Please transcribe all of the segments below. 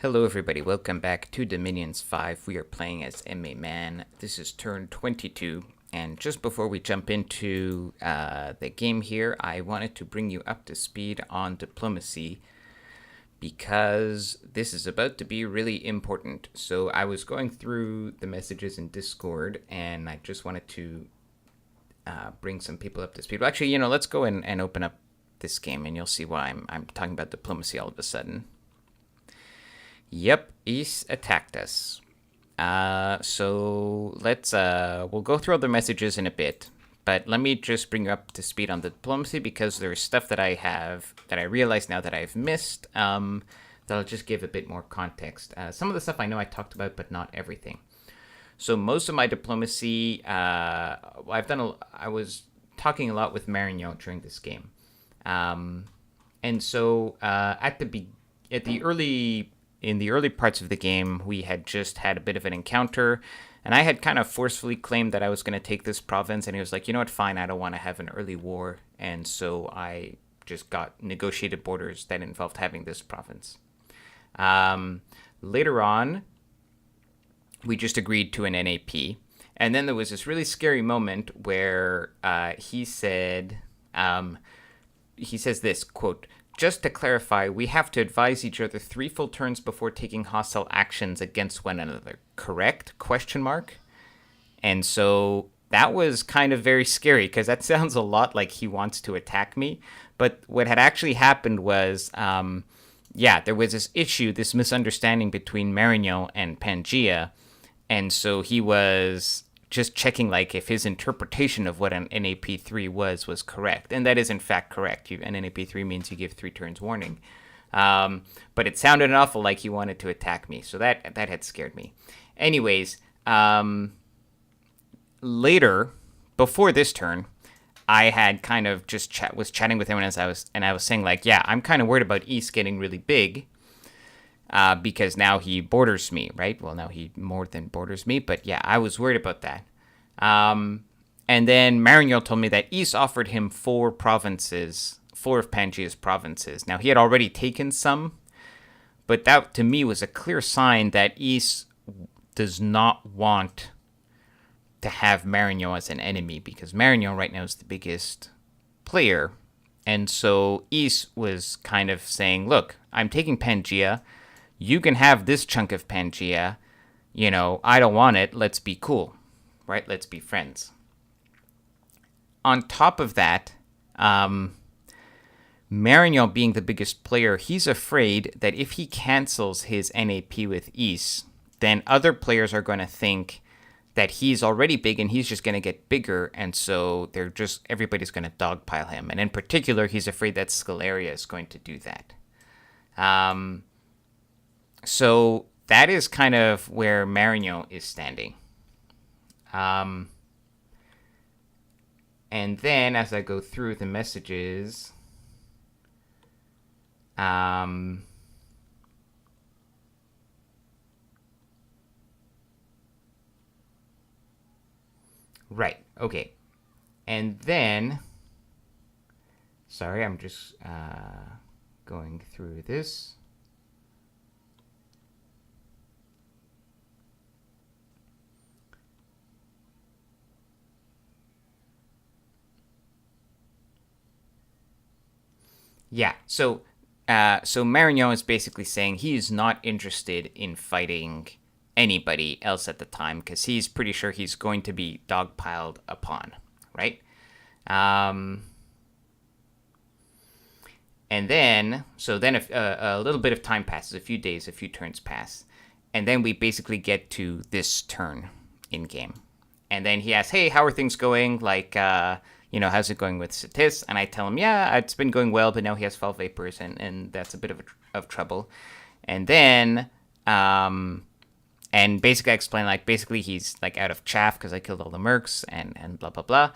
Hello everybody, welcome back to Dominions 5. We are playing as MA Man. This is turn 22, and just before we jump into the game here, I wanted to bring you up to speed on diplomacy because this is about to be really important. So I was going through the messages in Discord, and I just wanted to bring some people up to speed. Well, actually, let's go and open up this game, and you'll see why I'm talking about diplomacy all of a sudden. Yep, Eise attacked us. So we'll go through all the messages in a bit, but let me just bring you up to speed on the diplomacy because there's stuff that I realize now that I've missed, that I'll just give a bit more context. Some of the stuff I know I talked about, but not everything. So most of my diplomacy, I was talking a lot with Marignon during this game. And so, in the early parts of the game, we had just had a bit of an encounter, and I had kind of forcefully claimed that I was going to take this province, and he was like, you know what, fine, I don't want to have an early war, and so I just got negotiated borders that involved having this province. Later on, we just agreed to an NAP, and then there was this really scary moment where he says this, quote, "Just to clarify, we have to advise each other 3 full turns before taking hostile actions against one another. Correct? Question mark." And so that was kind of very scary because that sounds a lot like he wants to attack me. But what had actually happened was, there was this issue, this misunderstanding between Marignon and Pangea. And so he was just checking like if his interpretation of what an NAP3 was correct. And that is in fact correct. An NAP3 means you give 3 turns warning. But it sounded an awful like he wanted to attack me. So that had scared me. Anyways, later, before this turn, I had kind of just was chatting with him, and I was saying like, yeah, I'm kind of worried about Eise getting really big. Because now he borders me, right? Well, now he more than borders me, but yeah, I was worried about that. And then Marignon told me that Eise offered him 4 of Pangea's provinces. Now, he had already taken some, but that to me was a clear sign that Eise does not want to have Marignon as an enemy, because Marignon right now is the biggest player. And so Eise was kind of saying, look, I'm taking Pangea. You can have this chunk of Pangea. I don't want it. Let's be cool, right? Let's be friends. On top of that, Marignon being the biggest player, he's afraid that if he cancels his NAP with Eise, then other players are going to think that he's already big and he's just going to get bigger, and so everybody's going to dogpile him. And in particular, he's afraid that Scalaria is going to do that. So that is kind of where Marignon is standing. And then as I go through the messages, right, okay. And then, sorry, I'm just going through this. Yeah, so Marignon is basically saying he is not interested in fighting anybody else at the time because he's pretty sure he's going to be dogpiled upon, right? And then a little bit of time passes, a few days, a few turns pass, and then we basically get to this turn in game. And then he asks, hey, how are things going? Like, how's it going with Satis? And I tell him, yeah, it's been going well, but now he has fall vapors, and that's a bit of trouble. And then, and basically I explain, like, basically he's, like, out of chaff because I killed all the mercs, and blah, blah, blah.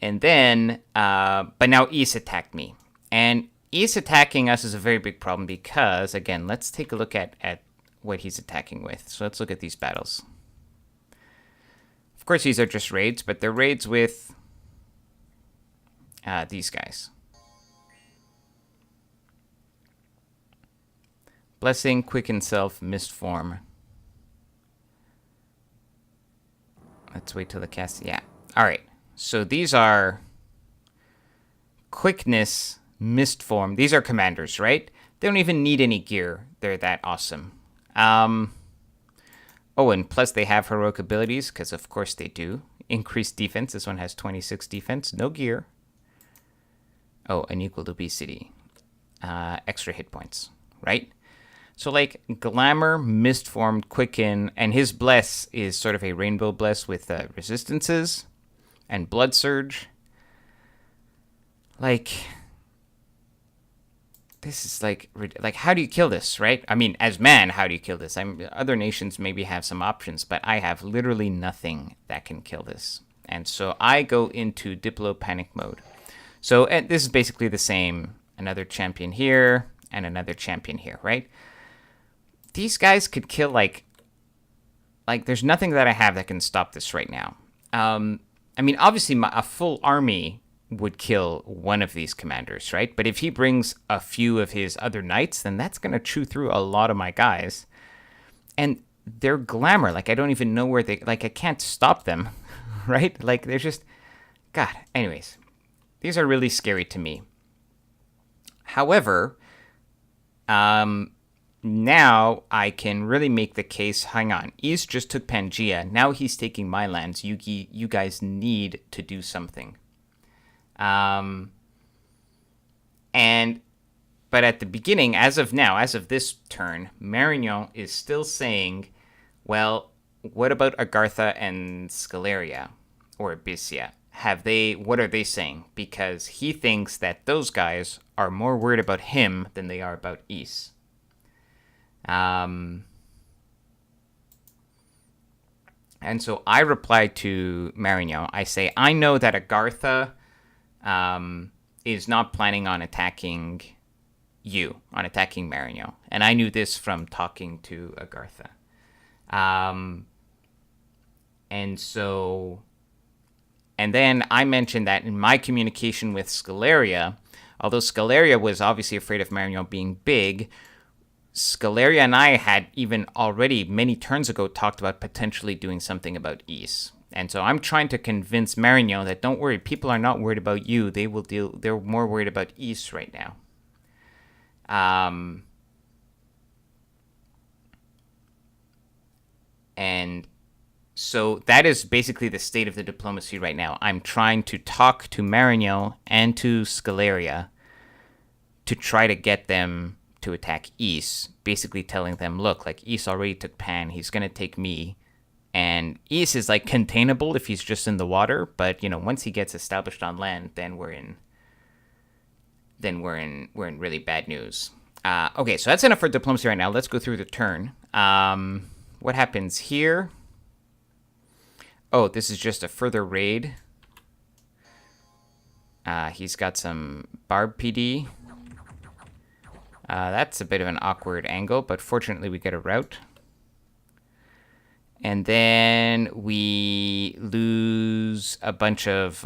And then, but now Eise attacked me. And Eise attacking us is a very big problem because, again, let's take a look at what he's attacking with. So let's look at these battles. Of course, these are just raids, but they're raids with these guys. Blessing, Quicken Self, Mist Form. Let's wait till the cast. Yeah. All right. So these are Quickness, Mist Form. These are commanders, right? They don't even need any gear. They're that awesome. Oh, and plus they have heroic abilities, because of course they do. Increased defense. This one has 26 defense. No gear. Oh, unequaled obesity. Extra hit points, right? So, like, Glamour, Mist Form, Quicken, and his Bless is sort of a Rainbow Bless with resistances and Blood Surge. Like, this is like, how do you kill this, right? I mean, as man, how do you kill this? Other nations maybe have some options, but I have literally nothing that can kill this. And so I go into Diplo Panic mode. So this is basically the same. Another champion here and another champion here, right? These guys could kill, like there's nothing that I have that can stop this right now. I mean, obviously, a full army would kill one of these commanders, right? But if he brings a few of his other knights, then that's going to chew through a lot of my guys. And they're Glamour. Like, I don't even know where they... Like, I can't stop them, right? Like, they're just... God, anyways. These are really scary to me. However, now I can really make the case. Hang on, Ease just took Pangaea. Now he's taking my lands. You guys need to do something. But at the beginning, as of now, as of this turn, Marignan is still saying, well, what about Agartha and Scaleria or Abyssia? What are they saying? Because he thinks that those guys are more worried about him than they are about Ease. And so I reply to Marignan. I say, I know that Agartha is not planning on attacking you, on attacking Marignan. And I knew this from talking to Agartha. And then I mentioned that in my communication with Scaleria, although Scaleria was obviously afraid of Marignan being big, Scaleria and I had even already many turns ago talked about potentially doing something about Ease. And so I'm trying to convince Marignan that don't worry, people are not worried about you. They're more worried about Ease right now. And so that is basically the state of the diplomacy right now. I'm trying to talk to Marignan and to Scaleria to try to get them to attack Ease, basically telling them, look, like, Ease already took Pan, he's going to take me, and Ease is, like, containable if he's just in the water, but, you know, once he gets established on land, then we're in really bad news. Okay, so that's enough for diplomacy right now. Let's go through the turn. What happens here? Oh, this is just a further raid. He's got some Barb PD. That's a bit of an awkward angle, but fortunately we get a route. And then we lose a bunch of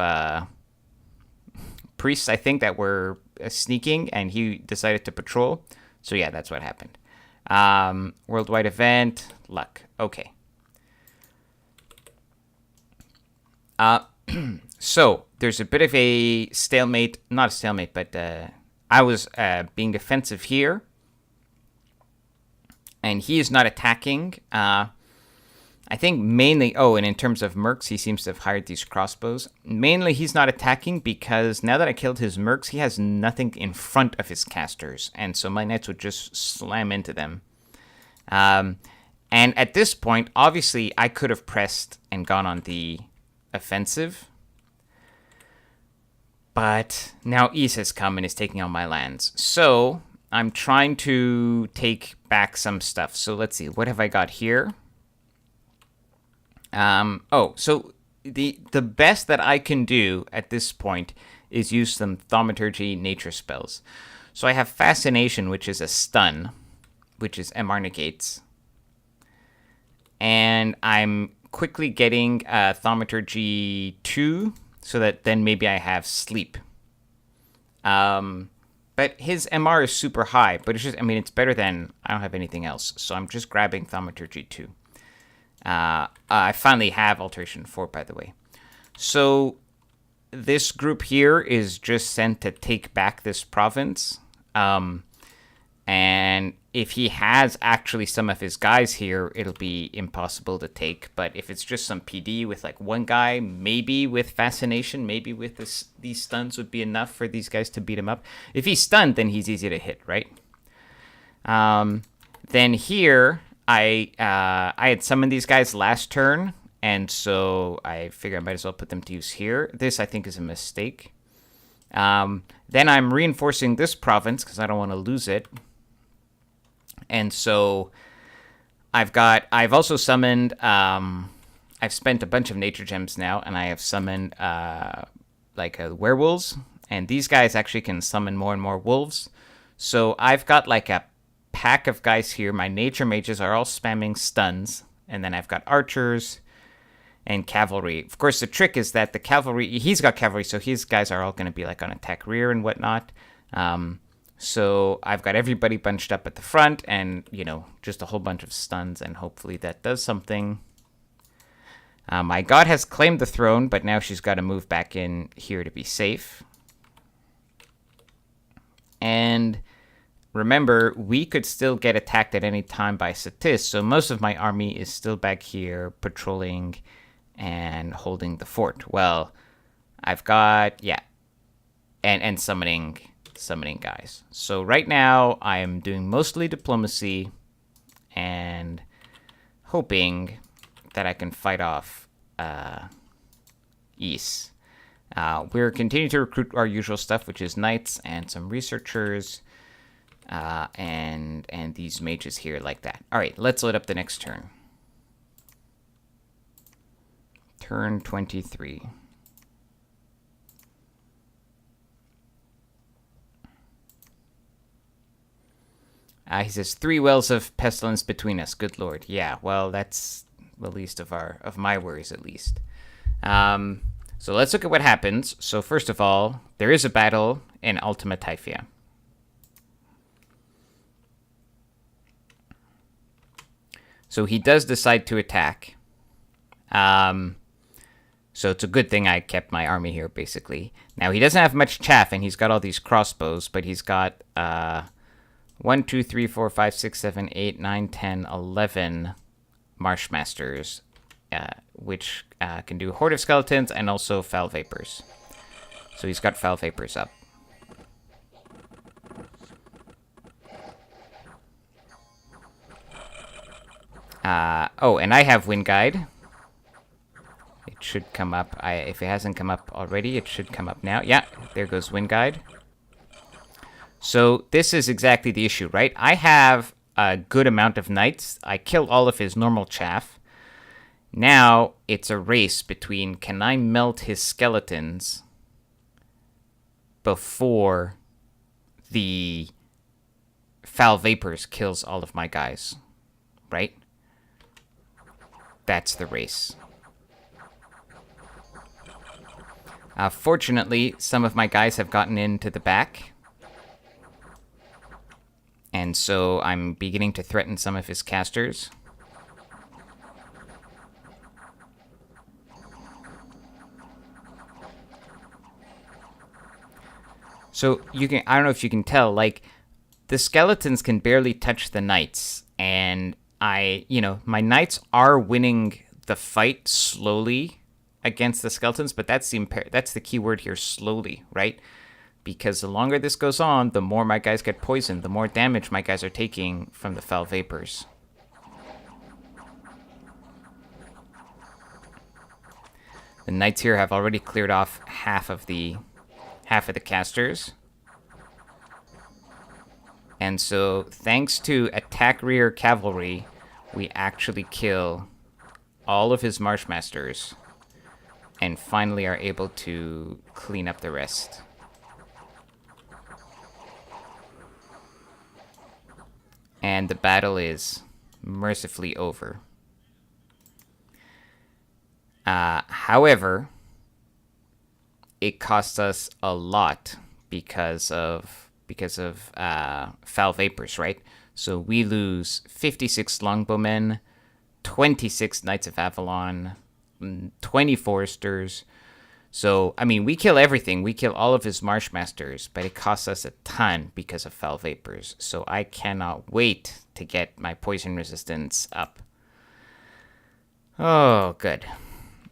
priests, I think, that were sneaking, and he decided to patrol. So yeah, that's what happened. Worldwide event, luck. Okay. So there's a bit of a stalemate, not a stalemate, but I was being defensive here, and he is not attacking. I think mainly, and in terms of mercs, he seems to have hired these crossbows. Mainly, he's not attacking because now that I killed his mercs, he has nothing in front of his casters, and so my knights would just slam into them. And at this point, obviously, I could have pressed and gone on the offensive, but now Ease has come and is taking on my lands. So I'm trying to take back some stuff. So let's see, what have I got here? So the best that I can do at this point is use some thaumaturgy nature spells. So I have Fascination, which is a stun, which is MR negates. And I'm quickly getting Thaumaturgy 2, so that then maybe I have Sleep. But his MR is super high, but it's just, I mean, it's better than, I don't have anything else. So I'm just grabbing Thaumaturgy 2. I finally have Alteration 4, by the way. So this group here is just sent to take back this province. And if he has actually some of his guys here, it'll be impossible to take. But if it's just some PD with like one guy, maybe with Fascination, maybe with these stuns would be enough for these guys to beat him up. If he's stunned, then he's easy to hit, right? Then here, I had summoned these guys last turn, and so I figure I might as well put them to use here. This, I think, is a mistake. Then I'm reinforcing this province because I don't want to lose it. And so I've also summoned, I've spent a bunch of nature gems now, and I have summoned werewolves, and these guys actually can summon more and more wolves. So I've got like a pack of guys here. My nature mages are all spamming stuns, and then I've got archers and cavalry. Of course, the trick is that the cavalry, he's got cavalry, so his guys are all going to be like on attack rear and whatnot. So I've got everybody bunched up at the front and, just a whole bunch of stuns, and hopefully that does something. My god has claimed the throne, but now she's got to move back in here to be safe. And remember, we could still get attacked at any time by Satis, so most of my army is still back here patrolling and holding the fort. Well, I've got, and summoning guys. So right now I am doing mostly diplomacy and hoping that I can fight off Eise. We're continuing to recruit our usual stuff, which is knights and some researchers and these mages here like that. All right, let's load up the next turn. Turn 23. He says 3 wells of pestilence between us. Good lord. Yeah, well, that's the least of my worries, at least. So let's look at what happens. So first of all, there is a battle in Ultima Typhia. So he does decide to attack. So it's a good thing I kept my army here, basically. Now, he doesn't have much chaff, and he's got all these crossbows, but he's got 1, 2, 3, 4, 5, 6, 7, 8, 9, 10, 11 Marshmasters, which can do Horde of Skeletons and also Foul Vapors. So he's got Foul Vapors up. And I have Wind Guide. It should come up. If it hasn't come up already, it should come up now. Yeah, there goes Wind Guide. So this is exactly the issue, right? I have a good amount of knights. I kill all of his normal chaff. Now it's a race between, can I melt his skeletons before the Foul Vapors kills all of my guys, right? That's the race. Fortunately, some of my guys have gotten into the back. And so I'm beginning to threaten some of his casters. So I don't know if you can tell, like, the skeletons can barely touch the knights. And my knights are winning the fight slowly against the skeletons, but that's the key word here, slowly, right? Because the longer this goes on, the more my guys get poisoned, the more damage my guys are taking from the Foul Vapors. The knights here have already cleared off half of the casters. And so, thanks to attack rear cavalry, we actually kill all of his Marshmasters and finally are able to clean up the rest. And the battle is mercifully over. However, it cost us a lot because of because of foul vapors, right? So we lose 56 longbowmen, 26 Knights of Avalon, 20 Foresters. So, I mean, we kill everything. We kill all of his Marshmasters, but it costs us a ton because of foul vapors. So I cannot wait to get my poison resistance up. Oh, good.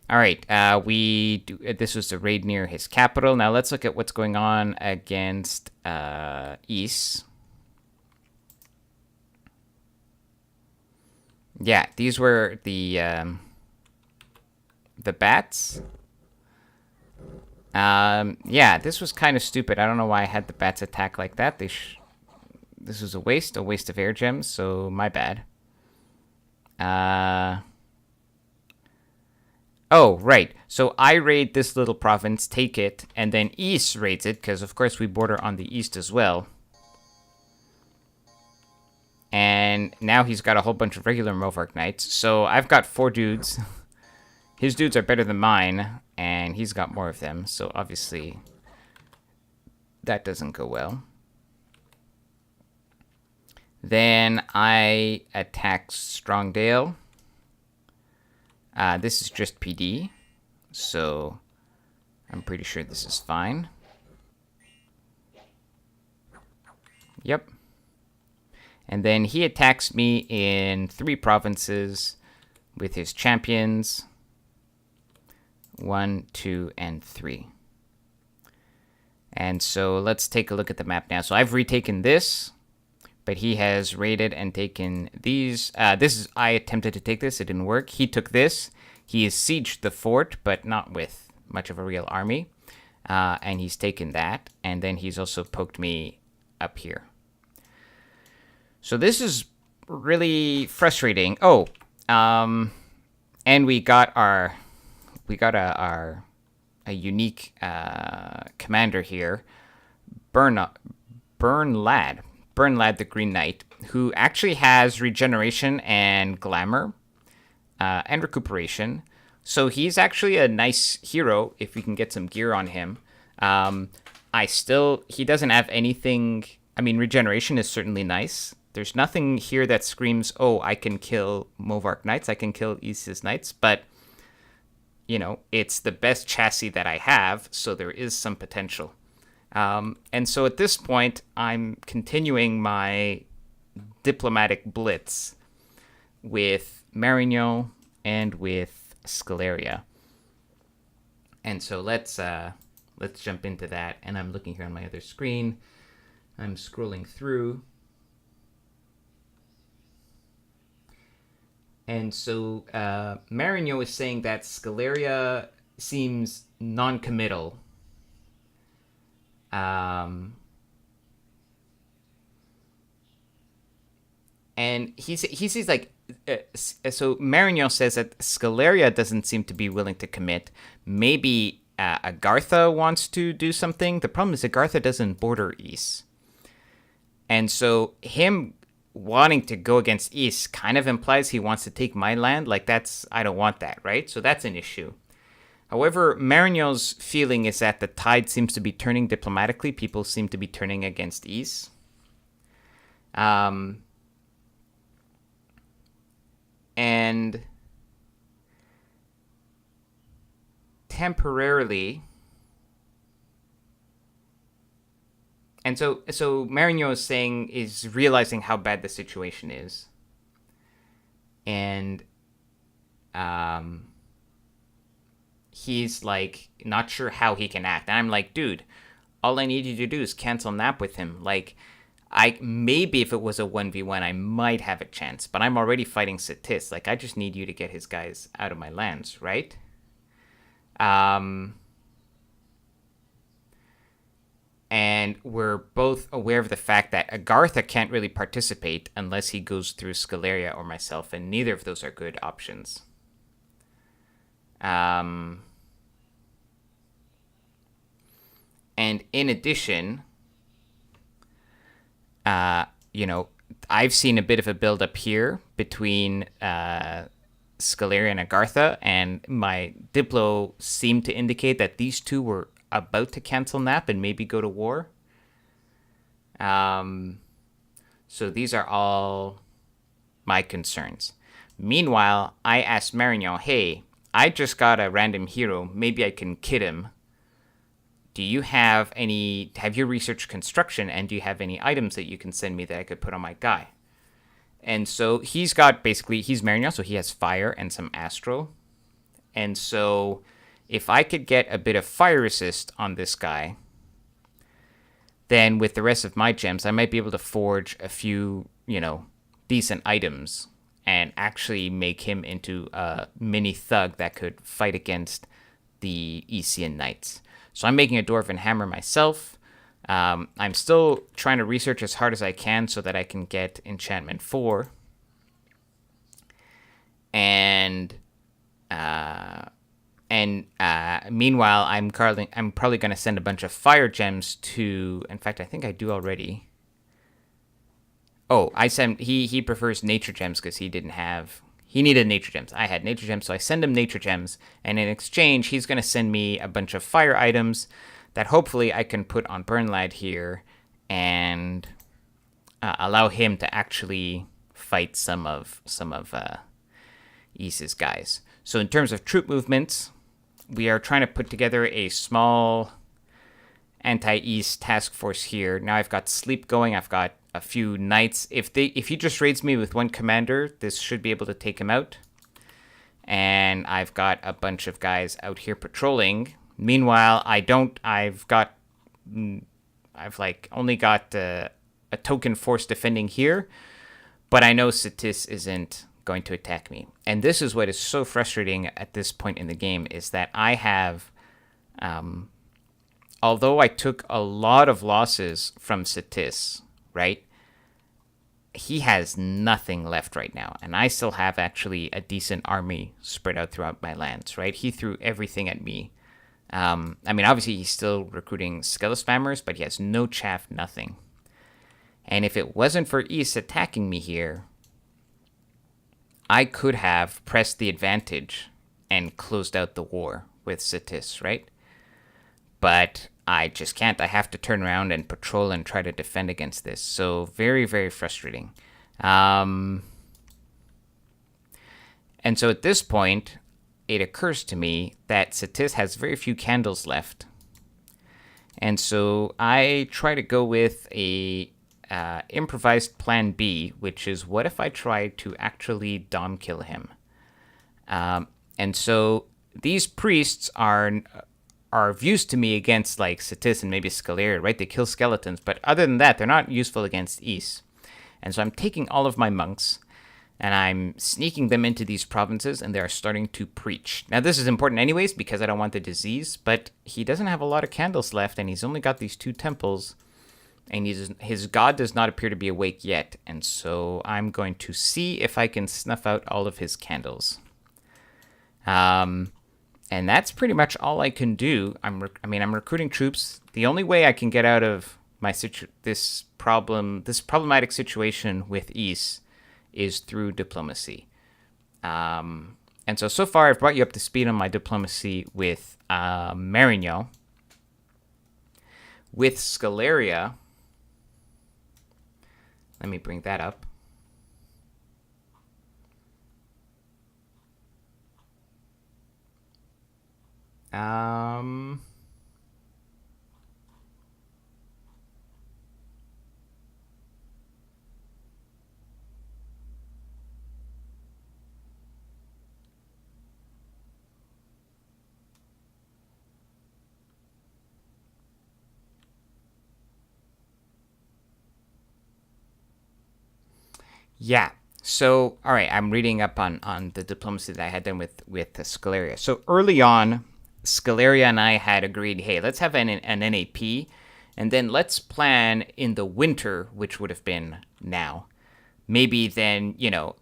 All right, this was the raid near his capital. Now let's look at what's going on against Eise. Yeah, these were the bats. Yeah, this was kind of stupid. I don't know why I had the bats attack like that. This was a waste of air gems. So my bad. Oh, right. So I raid this little province, take it, and then East raids it, because of course we border on the east as well. And now he's got a whole bunch of regular Movark Knights. So I've got 4 dudes. His dudes are better than mine, and he's got more of them. So obviously that doesn't go well. Then I attack Strongdale. This is just PD, so I'm pretty sure this is fine. Yep. And then he attacks me in 3 provinces with his champions. 1, 2, and 3. And so let's take a look at the map now. So I've retaken this, but he has raided and taken these. I attempted to take this. It didn't work. He took this. He has sieged the fort, but not with much of a real army. And he's taken that. And then he's also poked me up here. So this is really frustrating. Oh, and we got a unique commander here, Bernlad the Green Knight, who actually has regeneration and glamour and recuperation. So he's actually a nice hero if we can get some gear on him. He doesn't have anything. I mean, regeneration is certainly nice. There's nothing here that screams, oh, I can kill Movark Knights, I can kill Eise's Knights, but, you know, it's the best chassis that I have, so there is some potential. And so at this point, I'm continuing my diplomatic blitz with Marignan and with Scaleria. And so let's jump into that. And I'm looking here on my other screen. I'm scrolling through. And so Marignan is saying that Scaleria seems non-committal. And he's like, so Marignan says that Scaleria doesn't seem to be willing to commit. Maybe Agartha wants to do something. The problem is Agartha doesn't border East. And so him wanting to go against East kind of implies he wants to take my land. Like, I don't want that, right? So that's an issue. However, Marignan's feeling is that the tide seems to be turning diplomatically. People seem to be turning against East. And temporarily, and so Marignan is realizing how bad the situation is, and he's like not sure how he can act. And I'm like, dude, all I need you to do is cancel nap with him. Like, maybe if it was a 1v1, I might have a chance, but I'm already fighting Satis. Like, I just need you to get his guys out of my lands, right? And we're both aware of the fact that Agartha can't really participate unless he goes through Scaleria or myself, and neither of those are good options. And in addition, I've seen a bit of a build up here between Scaleria and Agartha, and my Diplo seemed to indicate that these two were about to cancel nap and maybe go to war. Um, so these are all my concerns. Meanwhile, I asked Marignon, hey, I just got a random hero. Maybe I can kit him. Have you researched construction, and do you have any items that you can send me that I could put on my guy? And so he's Marignon, so he has fire and some astral. And so if I could get a bit of fire resist on this guy, then with the rest of my gems, I might be able to forge a few, decent items and actually make him into a mini thug that could fight against the Eisian knights. So I'm making a dwarven hammer myself. I'm still trying to research as hard as I can so that I can get enchantment 4. And meanwhile, I'm probably going to send a bunch of fire gems to. In fact, I think I do already. Oh, he prefers nature gems because he needed nature gems. I had nature gems, so I send him nature gems, and in exchange, he's going to send me a bunch of fire items that hopefully I can put on Burnlad here and allow him to actually fight some of Eise's guys. So in terms of troop movements, we are trying to put together a small anti-Ease task force here. Now I've got Sleep going. I've got a few knights. If he just raids me with one commander, this should be able to take him out. And I've got a bunch of guys out here patrolling. Meanwhile, I've only got a token force defending here, but I know Satis isn't going to attack me. And this is what is so frustrating at this point in the game, is that I have, although I took a lot of losses from Satis, right? He has nothing left right now, and I still have actually a decent army spread out throughout my lands, right? He threw everything at me. Obviously he's still recruiting Skelespammers, but he has no chaff, nothing. And if it wasn't for East attacking me here, I could have pressed the advantage and closed out the war with Satis, right? But I just can't. I have to turn around and patrol and try to defend against this. So very, very frustrating. And so at this point, it occurs to me that Satis has very few candles left. And so I try to go with a improvised plan B, which is, what if I try to actually dom kill him? And so these priests are of use to me against like Satis and maybe Scaleria, right? They kill skeletons, but other than that, they're not useful against Ease. And so I'm taking all of my monks and I'm sneaking them into these provinces, and they are starting to preach. Now, this is important anyways because I don't want the disease, but he doesn't have a lot of candles left, and he's only got these 2 temples, and his god does not appear to be awake yet. And so I'm going to see if I can snuff out all of his candles. And that's pretty much all I can do. I'm recruiting troops. The only way I can get out of this problematic situation with East is through diplomacy. And so far I've brought you up to speed on my diplomacy with Marignon. With Scaleria, let me bring that up. Yeah. So, all right, I'm reading up on the diplomacy that I had done with Scaleria. So early on, Scaleria and I had agreed, hey, let's have an NAP, and then let's plan in the winter, which would have been now. Maybe then,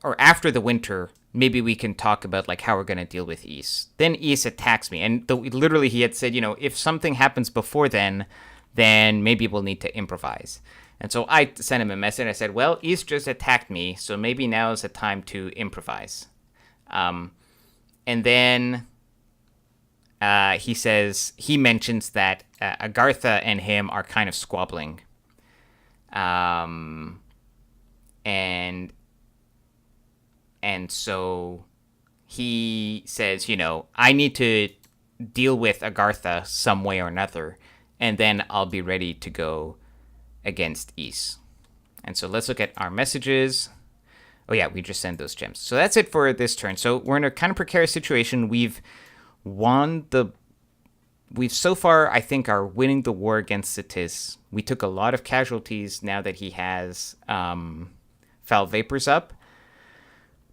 or after the winter, maybe we can talk about like how we're going to deal with East. Then East attacks me, and literally he had said, if something happens before then maybe we'll need to improvise. And so I sent him a message. I said, well, East just attacked me, so maybe now is the time to improvise. And then he mentions that Agartha and him are kind of squabbling. And so he says, I need to deal with Agartha some way or another, and then I'll be ready to go against Eise. And so let's look at our messages. Oh yeah, we just sent those gems. So that's it for this turn. So we're in a kind of precarious situation. We've so far, I think, are winning the war against Sitis. We took a lot of casualties now that he has Foul Vapors up.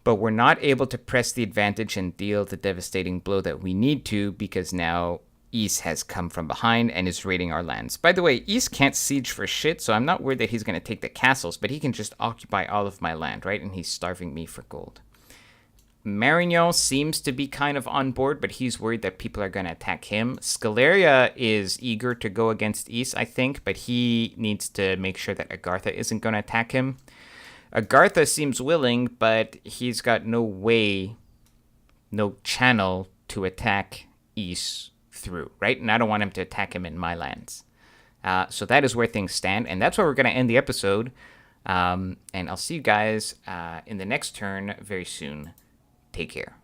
But we're not able to press the advantage and deal the devastating blow that we need to, because now Eise has come from behind and is raiding our lands. By the way, Eise can't siege for shit, so I'm not worried that he's going to take the castles, but he can just occupy all of my land, right? And he's starving me for gold. Marignan seems to be kind of on board, but he's worried that people are going to attack him. Scaleria is eager to go against Eise, I think, but he needs to make sure that Agartha isn't going to attack him. Agartha seems willing, but he's got no channel to attack Eise through, right? And I don't want him to attack him in my lands. So that is where things stand, and that's where we're going to end the episode. And I'll see you guys in the next turn very soon. Take care.